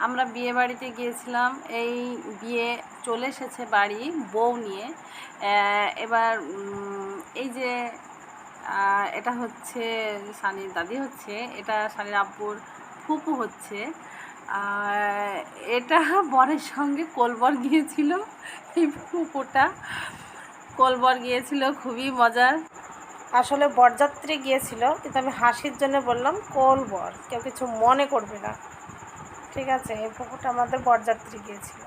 আমরা বিয়ে বাড়িতে গিয়েছিলাম। এই বিয়ে চলে এসেছে বাড়ি বউ নিয়ে। এবার এই যে এটা হচ্ছে সানির দাদি হচ্ছে, এটা সানির আব্বুর ফুপু হচ্ছে। আর এটা বরের সঙ্গে কোলবর গিয়েছিল। এই ফুপুটা কোলবর গিয়েছিল, খুবই মজার। আসলে বরযাত্রী গিয়েছিল, কিন্তু আমি হাসির জন্য বললাম কোলবর, কেউ কিছু মনে করবে না, ঠিক আছে? এই পুকুরটা আমাদের বরযাত্রী গিয়েছিল।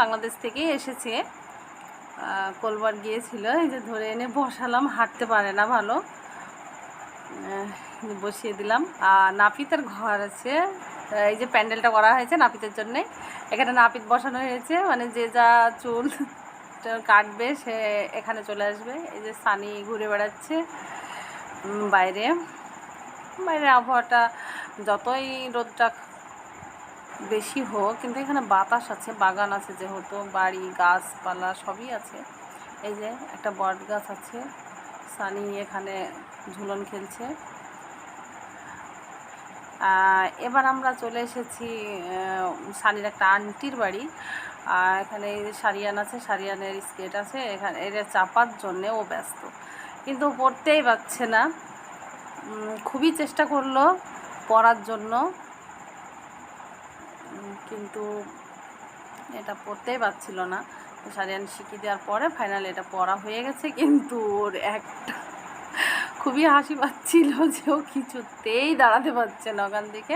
বাংলাদেশ থেকেই এসেছে। কোলবার গিয়েছিল, এই যে ধরে এনে বসালাম, হাঁটতে পারে না ভালো, বসিয়ে দিলাম। আর নাপিতের ঘর আছে, এই যে প্যান্ডেলটা করা হয়েছে নাপিতের জন্যে। এখানে নাপিত বসানো হয়েছে, মানে যে যা চুল কাটবে সে এখানে চলে আসবে। এই যে সানি ঘুরে বেড়াচ্ছে বাইরে। বাইরের আবহাওয়াটা যতই রোদটা বেশি হোক, কিন্তু এখানে বাতাস আছে, বাগান আছে, যেহেতু বাড়ি গাছপালা সবই আছে। এই যে একটা বট গাছ আছে, সানি এখানে ঝুলন খেলছে। এবার আমরা চলে এসেছি সানির একটা আন্টির বাড়ি। আর এখানে সারিয়ান আছে, সারিয়ানের স্কেট আছে, এখানে এটা চাপার জন্যে ও ব্যস্ত, কিন্তু পড়তেই পারছে না। খুবই চেষ্টা করলো পড়ার জন্য, কিন্তু এটা পড়তেই পারছিল না। সারিয়ান শিখিয়ে দেওয়ার পরে ফাইনালি এটা পড়া হয়ে গেছে, কিন্তু ওর একটা খুবই হাসি পাচ্ছিল যে ও কিছুতেই দাঁড়াতে পারছে না, ওখান থেকে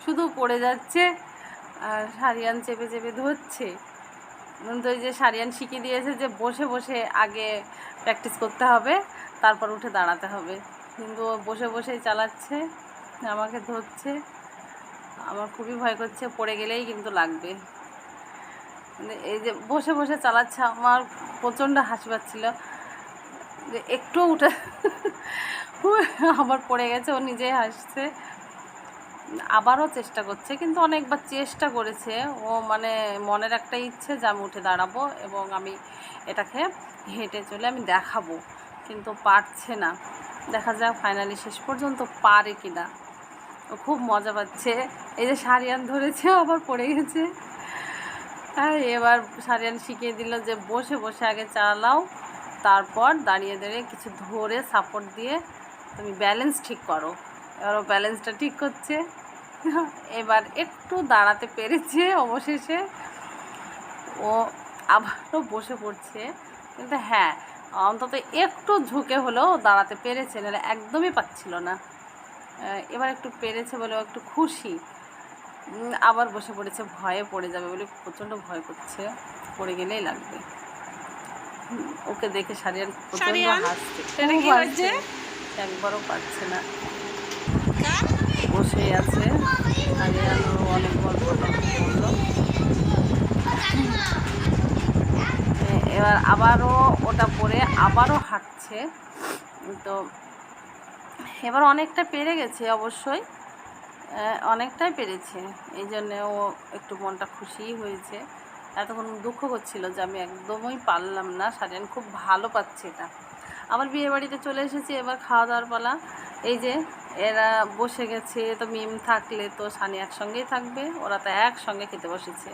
শুধু পড়ে যাচ্ছে। আর সারিয়ান চেপে চেপে ধরছে। তো এই যে সারিয়ান শিখিয়ে দিয়েছে যে বসে বসে আগে প্র্যাকটিস করতে হবে, তারপর উঠে দাঁড়াতে হবে, কিন্তু ও বসে বসেই চালাচ্ছে, আমাকে ধরছে। আমার খুবই ভয় করছে, পড়ে গেলেই কিন্তু লাগবে। মানে এই যে বসে বসে চালাচ্ছে, আমার প্রচণ্ড হাসি পাচ্ছিল যে একটু উঠে আবার পড়ে গেছে, ও নিজেই হাসছে। আবারও চেষ্টা করছে, কিন্তু অনেকবার চেষ্টা করেছে ও, মানে মনের একটা ইচ্ছে যে আমি উঠে দাঁড়াবো এবং আমি এটাকে হেঁটে চলে আমি দেখাবো, কিন্তু পারছে না। দেখা যাক ফাইনালি শেষ পর্যন্ত পারে কি না। ও খুব মজা পাচ্ছে। এই যে সারিয়ান ধরেছে, আবার পড়ে গেছে। হ্যাঁ, এবার সারিয়ান শিখিয়ে দিল যে বসে বসে আগে চালাও, তারপর দাঁড়িয়ে দাঁড়িয়ে কিছু ধরে সাপোর্ট দিয়ে তুমি ব্যালেন্স ঠিক করো। এবার ও ব্যালেন্সটা ঠিক করছে। এবার একটু দাঁড়াতে পেরেছে অবশেষে, ও আবারও বসে পড়ছে। কিন্তু হ্যাঁ, অন্তত একটু ঝুঁকে হলেও দাঁড়াতে পেরেছে, নাহলে একদমই পাচ্ছিল না। এবার একটু পেরেছে বলে ও একটু খুশি। আবার বসে পড়েছে, ভয়ে পড়ে যাবে বলে প্রচণ্ড ভয় করছে, পড়ে গেলেই লাগবে। ওকে দেখে সারিয়ান প্রচণ্ড হাসছে, একবারও পারছে না, বসেই আছে। সারিয়ান অনেক গল্প করলো। এবার আবারও ওটা পরে আবারও হাঁটছে। তো এবার অনেকটা পেরে গেছে, অবশ্যই অনেকটাই পেরেছে, এই জন্যে ও একটু মনটা খুশিই হয়েছে। এতক্ষণ দুঃখ করছিল যে আমি একদমই পারলাম না। সারিয়ান খুব ভালো পাচ্ছে এটা। আবার বিয়ে বাড়িতে চলে এসেছি, এবার খাওয়া দাওয়ার পালা। এই যে এরা বসে গেছে, তো মিম থাকলে তো সানি একসঙ্গেই থাকবে, ওরা তো একসঙ্গে খেতে বসেছে।